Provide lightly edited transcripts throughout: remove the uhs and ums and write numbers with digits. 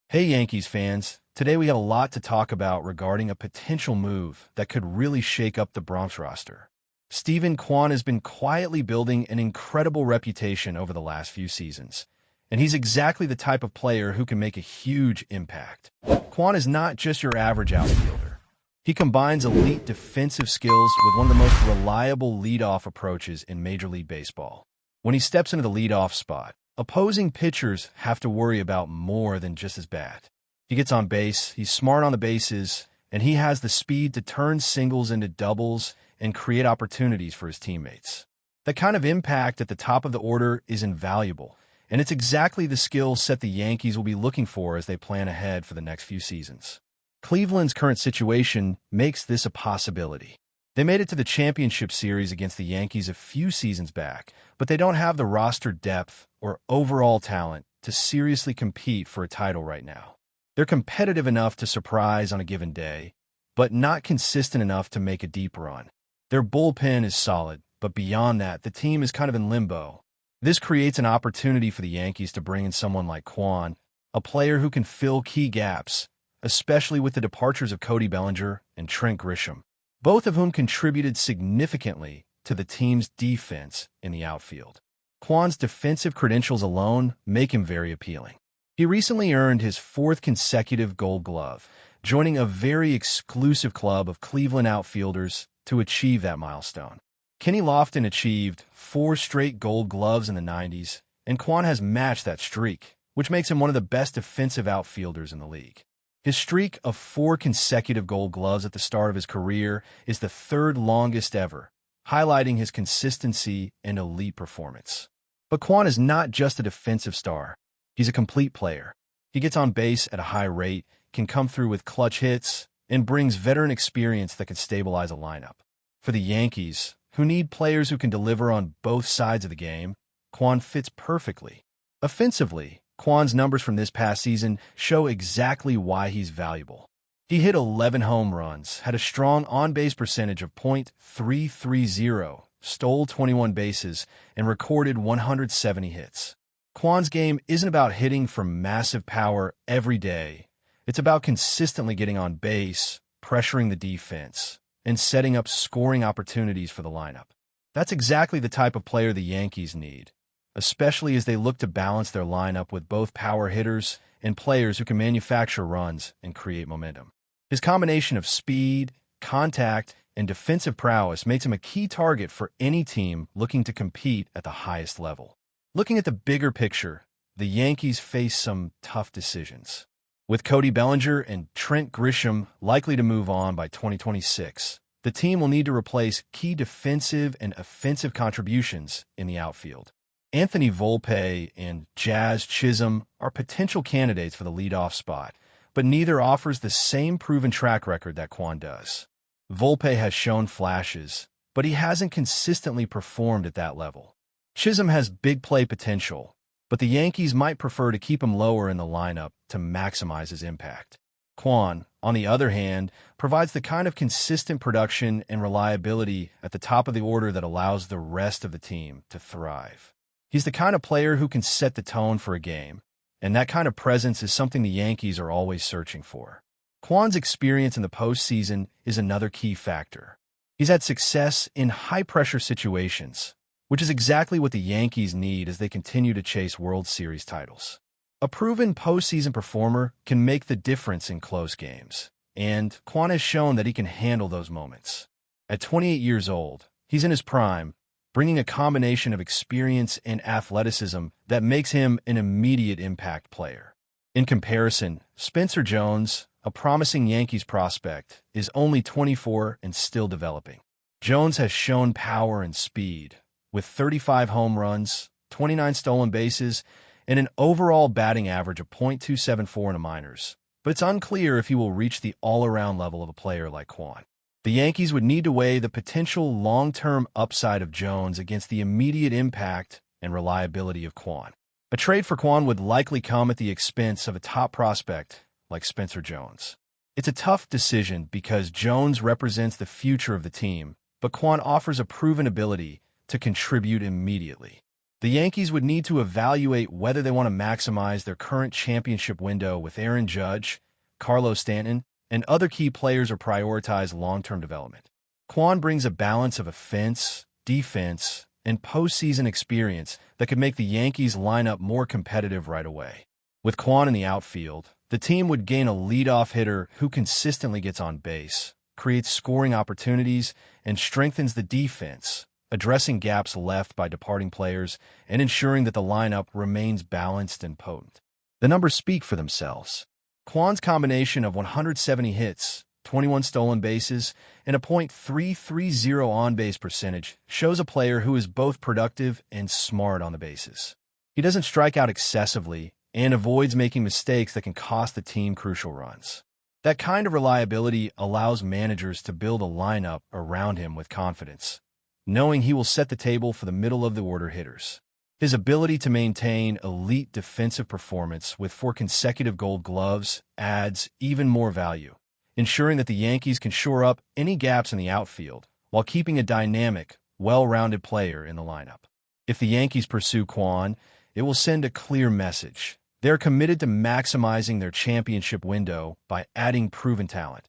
Hey Yankees fans, today we have a lot to talk about regarding a potential move that could really shake up the Bronx roster. Steven Kwan has been quietly building an incredible reputation over the last few seasons, and he's exactly the type of player who can make a huge impact. Kwan is not just your average outfielder. He combines elite defensive skills with one of the most reliable leadoff approaches in Major League Baseball. When he steps into the leadoff spot, opposing pitchers have to worry about more than just his bat. He gets on base, he's smart on the bases, and he has the speed to turn singles into doubles and create opportunities for his teammates. That kind of impact at the top of the order is invaluable, and it's exactly the skill set the Yankees will be looking for as they plan ahead for the next few seasons. Cleveland's current situation makes this a possibility. They made it to the championship series against the Yankees a few seasons back, but they don't have the roster depth or overall talent to seriously compete for a title right now. They're competitive enough to surprise on a given day, but not consistent enough to make a deep run. Their bullpen is solid, but beyond that, the team is kind of in limbo. This creates an opportunity for the Yankees to bring in someone like Kwan, a player who can fill key gaps, especially with the departures of Cody Bellinger and Trent Grisham, both of whom contributed significantly to the team's defense in the outfield. Kwan's defensive credentials alone make him very appealing. He recently earned his fourth consecutive Gold Glove, joining a very exclusive club of Cleveland outfielders to achieve that milestone. Kenny Lofton achieved 4 straight Gold Gloves in the 90s, and Kwan has matched that streak, which makes him one of the best defensive outfielders in the league. His streak of 4 consecutive Gold Gloves at the start of his career is the third longest ever, highlighting his consistency and elite performance. But Kwan is not just a defensive star. He's a complete player. He gets on base at a high rate, can come through with clutch hits, and brings veteran experience that can stabilize a lineup. For the Yankees, who need players who can deliver on both sides of the game, Kwan fits perfectly. Offensively, Kwan's numbers from this past season show exactly why he's valuable. He hit 11 home runs, had a strong on-base percentage of .330, stole 21 bases, and recorded 170 hits. Kwan's game isn't about hitting for massive power every day. It's about consistently getting on base, pressuring the defense, and setting up scoring opportunities for the lineup. That's exactly the type of player the Yankees need, especially as they look to balance their lineup with both power hitters and players who can manufacture runs and create momentum. His combination of speed, contact, and defensive prowess makes him a key target for any team looking to compete at the highest level. Looking at the bigger picture, the Yankees face some tough decisions. With Cody Bellinger and Trent Grisham likely to move on by 2026, the team will need to replace key defensive and offensive contributions in the outfield. Anthony Volpe and Jazz Chisholm are potential candidates for the leadoff spot, but neither offers the same proven track record that Kwan does. Volpe has shown flashes, but he hasn't consistently performed at that level. Chisholm has big play potential, but the Yankees might prefer to keep him lower in the lineup to maximize his impact. Kwan, on the other hand, provides the kind of consistent production and reliability at the top of the order that allows the rest of the team to thrive. He's the kind of player who can set the tone for a game, and that kind of presence is something the Yankees are always searching for. Kwan's experience in the postseason is another key factor. He's had success in high-pressure situations, which is exactly what the Yankees need as they continue to chase World Series titles. A proven postseason performer can make the difference in close games, and Kwan has shown that he can handle those moments. At 28 years old, he's in his prime, bringing a combination of experience and athleticism that makes him an immediate impact player. In comparison, Spencer Jones, a promising Yankees prospect, is only 24 and still developing. Jones has shown power and speed, with 35 home runs, 29 stolen bases, and an overall batting average of .274 in the minors, but it's unclear if he will reach the all-around level of a player like Kwan. The Yankees would need to weigh the potential long-term upside of Jones against the immediate impact and reliability of Kwan. A trade for Kwan would likely come at the expense of a top prospect like Spencer Jones. It's a tough decision because Jones represents the future of the team, but Kwan offers a proven ability to contribute immediately. The Yankees would need to evaluate whether they want to maximize their current championship window with Aaron Judge, Carlos Stanton, and other key players or prioritize long-term development. Kwon brings a balance of offense, defense, and postseason experience that could make the Yankees lineup more competitive right away. With Kwon in the outfield, the team would gain a leadoff hitter who consistently gets on base, creates scoring opportunities, and strengthens the defense, addressing gaps left by departing players and ensuring that the lineup remains balanced and potent. The numbers speak for themselves. Kwon's combination of 170 hits, 21 stolen bases, and a .330 on-base percentage shows a player who is both productive and smart on the bases. He doesn't strike out excessively and avoids making mistakes that can cost the team crucial runs. That kind of reliability allows managers to build a lineup around him with confidence, knowing he will set the table for the middle-of-the-order hitters. His ability to maintain elite defensive performance with 4 consecutive Gold Gloves adds even more value, ensuring that the Yankees can shore up any gaps in the outfield while keeping a dynamic, well-rounded player in the lineup. If the Yankees pursue Kwon, it will send a clear message. They're committed to maximizing their championship window by adding proven talent,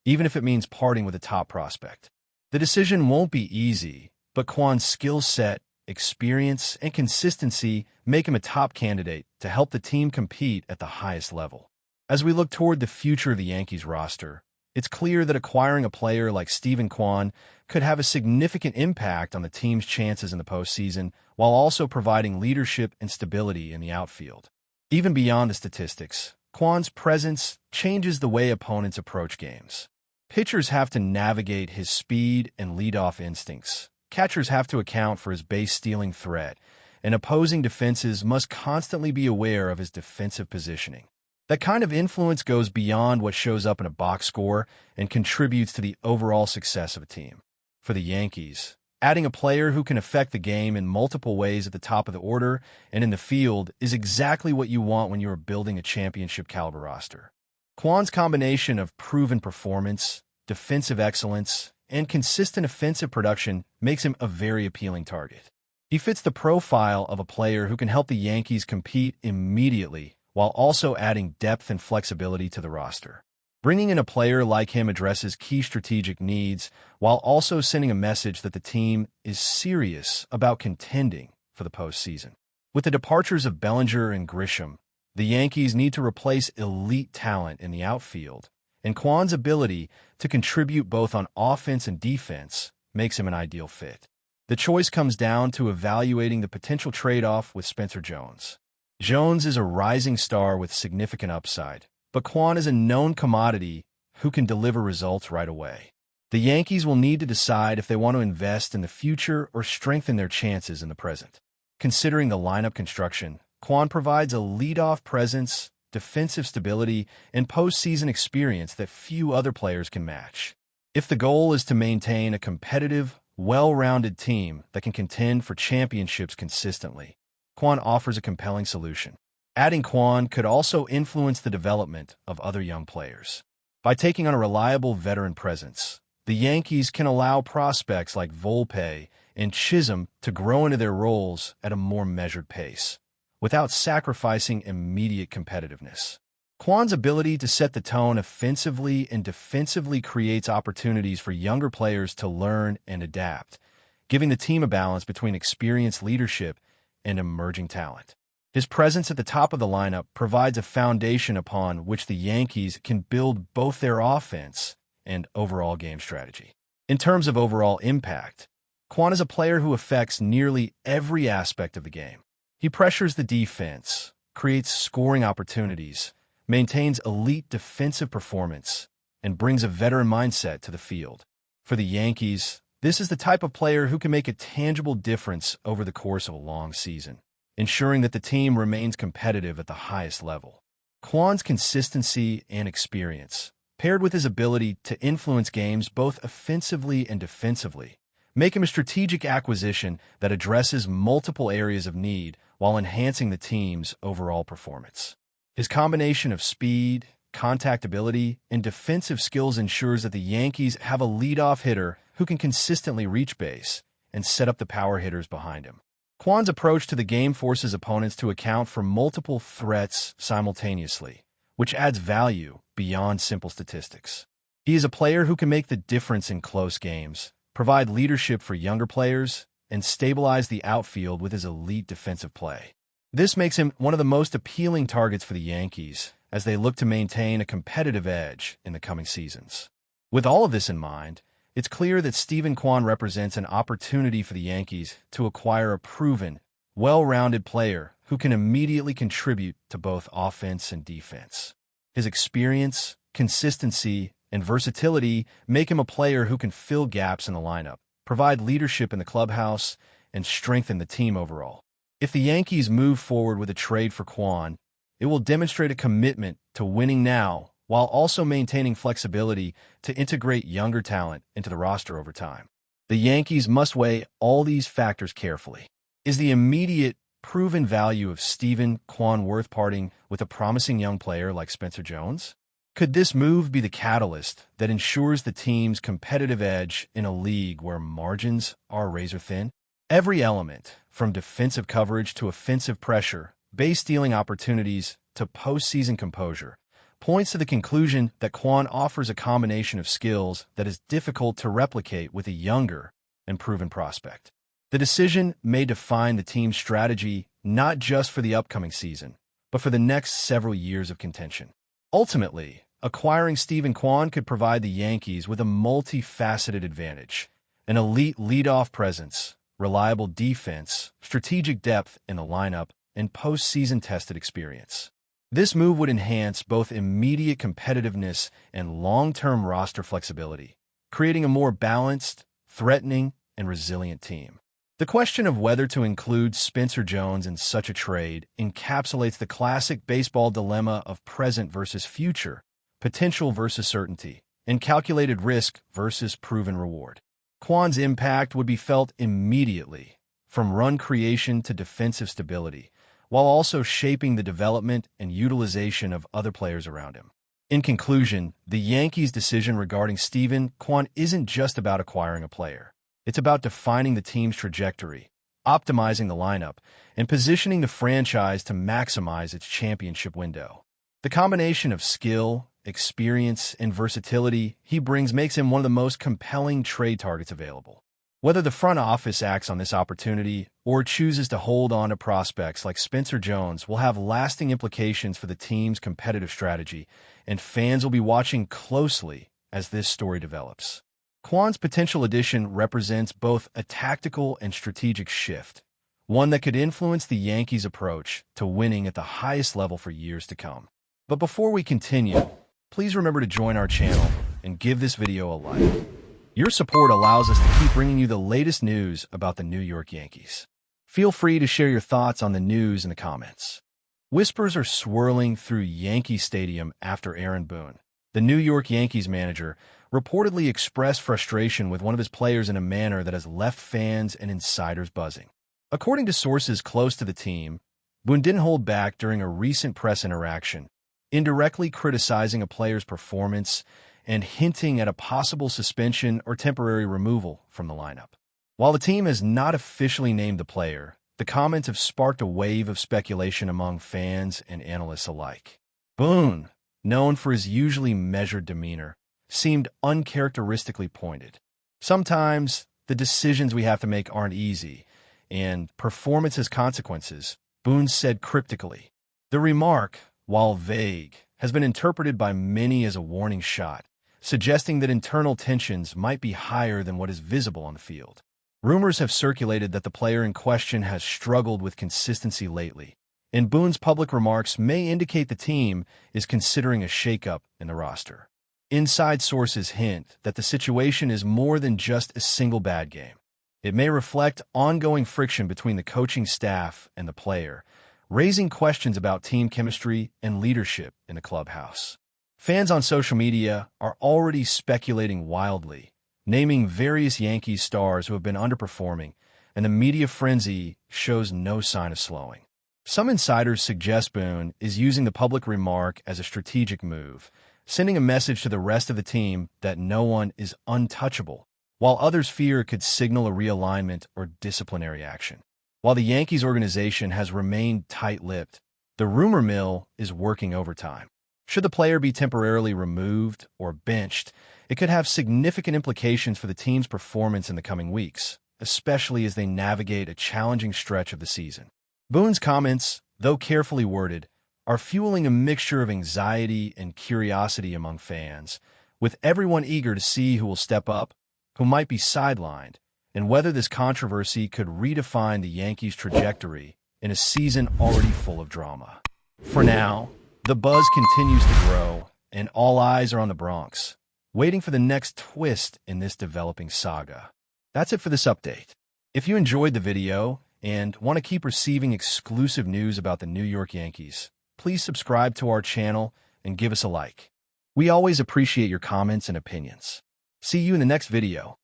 even if it means parting with a top prospect. The decision won't be easy, but Kwon's skill set, experience, and consistency make him a top candidate to help the team compete at the highest level. As we look toward the future of the Yankees roster, it's clear that acquiring a player like Steven Kwon could have a significant impact on the team's chances in the postseason while also providing leadership and stability in the outfield. Even beyond the statistics, Kwon's presence changes the way opponents approach games. Pitchers have to navigate his speed and leadoff instincts. Catchers have to account for his base-stealing threat, and opposing defenses must constantly be aware of his defensive positioning. That kind of influence goes beyond what shows up in a box score and contributes to the overall success of a team. For the Yankees, adding a player who can affect the game in multiple ways at the top of the order and in the field is exactly what you want when you are building a championship-caliber roster. Kwon's combination of proven performance, defensive excellence, and consistent offensive production makes him a very appealing target. He fits the profile of a player who can help the Yankees compete immediately while also adding depth and flexibility to the roster. Bringing in a player like him addresses key strategic needs while also sending a message that the team is serious about contending for the postseason. With the departures of Bellinger and Grisham, the Yankees need to replace elite talent in the outfield, and Kwon's ability to contribute both on offense and defense makes him an ideal fit. The choice comes down to evaluating the potential trade-off with Spencer Jones. Jones is a rising star with significant upside, but Kwon is a known commodity who can deliver results right away. The Yankees will need to decide if they want to invest in the future or strengthen their chances in the present. Considering the lineup construction, Kwon provides a leadoff presence, defensive stability, and postseason experience that few other players can match. If the goal is to maintain a competitive, well-rounded team that can contend for championships consistently, Kwon offers a compelling solution. Adding Kwon could also influence the development of other young players. By taking on a reliable veteran presence, the Yankees can allow prospects like Volpe and Chisholm to grow into their roles at a more measured pace, without sacrificing immediate competitiveness. Kwon's ability to set the tone offensively and defensively creates opportunities for younger players to learn and adapt, giving the team a balance between experienced leadership and emerging talent. His presence at the top of the lineup provides a foundation upon which the Yankees can build both their offense and overall game strategy. In terms of overall impact, Kwon is a player who affects nearly every aspect of the game. He pressures the defense, creates scoring opportunities, maintains elite defensive performance, and brings a veteran mindset to the field. For the Yankees, this is the type of player who can make a tangible difference over the course of a long season, ensuring that the team remains competitive at the highest level. Kwon's consistency and experience, paired with his ability to influence games both offensively and defensively, make him a strategic acquisition that addresses multiple areas of need while enhancing the team's overall performance. His combination of speed, contact ability, and defensive skills ensures that the Yankees have a leadoff hitter who can consistently reach base and set up the power hitters behind him. Kwan's approach to the game forces opponents to account for multiple threats simultaneously, which adds value beyond simple statistics. He is a player who can make the difference in close games, provide leadership for younger players, and stabilize the outfield with his elite defensive play. This makes him one of the most appealing targets for the Yankees as they look to maintain a competitive edge in the coming seasons. With all of this in mind, it's clear that Steven Kwan represents an opportunity for the Yankees to acquire a proven, well-rounded player who can immediately contribute to both offense and defense. His experience, consistency, and versatility make him a player who can fill gaps in the lineup, provide leadership in the clubhouse, and strengthen the team overall. If the Yankees move forward with a trade for Kwan, it will demonstrate a commitment to winning now while also maintaining flexibility to integrate younger talent into the roster over time. The Yankees must weigh all these factors carefully. Is the immediate, proven value of Steven Kwan worth parting with a promising young player like Spencer Jones? Could this move be the catalyst that ensures the team's competitive edge in a league where margins are razor-thin? Every element, from defensive coverage to offensive pressure, base stealing opportunities to postseason composure, points to the conclusion that Kwan offers a combination of skills that is difficult to replicate with a younger and proven prospect. The decision may define the team's strategy not just for the upcoming season, but for the next several years of contention. Ultimately, acquiring Steven Kwan could provide the Yankees with a multifaceted advantage: an elite leadoff presence, reliable defense, strategic depth in the lineup, and postseason-tested experience. This move would enhance both immediate competitiveness and long-term roster flexibility, creating a more balanced, threatening, and resilient team. The question of whether to include Spencer Jones in such a trade encapsulates the classic baseball dilemma of present versus future, potential versus certainty, and calculated risk versus proven reward. Kwan's impact would be felt immediately, from run creation to defensive stability, while also shaping the development and utilization of other players around him. In conclusion, the Yankees' decision regarding Steven Kwan isn't just about acquiring a player. It's about defining the team's trajectory, optimizing the lineup, and positioning the franchise to maximize its championship window. The combination of skill, experience, and versatility he brings makes him one of the most compelling trade targets available. Whether the front office acts on this opportunity or chooses to hold on to prospects like Spencer Jones will have lasting implications for the team's competitive strategy, and fans will be watching closely as this story develops. Kwan's potential addition represents both a tactical and strategic shift, one that could influence the Yankees' approach to winning at the highest level for years to come. But before we continue, please remember to join our channel and give this video a like. Your support allows us to keep bringing you the latest news about the New York Yankees. Feel free to share your thoughts on the news in the comments. Whispers are swirling through Yankee Stadium after Aaron Boone, the New York Yankees manager, reportedly expressed frustration with one of his players in a manner that has left fans and insiders buzzing. According to sources close to the team, Boone didn't hold back during a recent press interaction, indirectly criticizing a player's performance and hinting at a possible suspension or temporary removal from the lineup. While the team has not officially named the player, the comments have sparked a wave of speculation among fans and analysts alike. Boone, known for his usually measured demeanor, seemed uncharacteristically pointed. Sometimes, the decisions we have to make aren't easy, and performance has consequences, Boone said cryptically. The remark, while vague, has been interpreted by many as a warning shot, suggesting that internal tensions might be higher than what is visible on the field. Rumors have circulated that the player in question has struggled with consistency lately, and Boone's public remarks may indicate the team is considering a shakeup in the roster. Inside sources hint that the situation is more than just a single bad game. It may reflect ongoing friction between the coaching staff and the player, raising questions about team chemistry and leadership in the clubhouse. Fans on social media are already speculating wildly, naming various Yankees stars who have been underperforming, and the media frenzy shows no sign of slowing. Some insiders suggest Boone is using the public remark as a strategic move, sending a message to the rest of the team that no one is untouchable, while others fear it could signal a realignment or disciplinary action. While the Yankees organization has remained tight-lipped, the rumor mill is working overtime. Should the player be temporarily removed or benched, it could have significant implications for the team's performance in the coming weeks, especially as they navigate a challenging stretch of the season. Boone's comments, though carefully worded, are fueling a mixture of anxiety and curiosity among fans, with everyone eager to see who will step up, who might be sidelined, and whether this controversy could redefine the Yankees' trajectory in a season already full of drama. For now, the buzz continues to grow, and all eyes are on the Bronx, waiting for the next twist in this developing saga. That's it for this update. If you enjoyed the video and want to keep receiving exclusive news about the New York Yankees, please subscribe to our channel and give us a like. We always appreciate your comments and opinions. See you in the next video.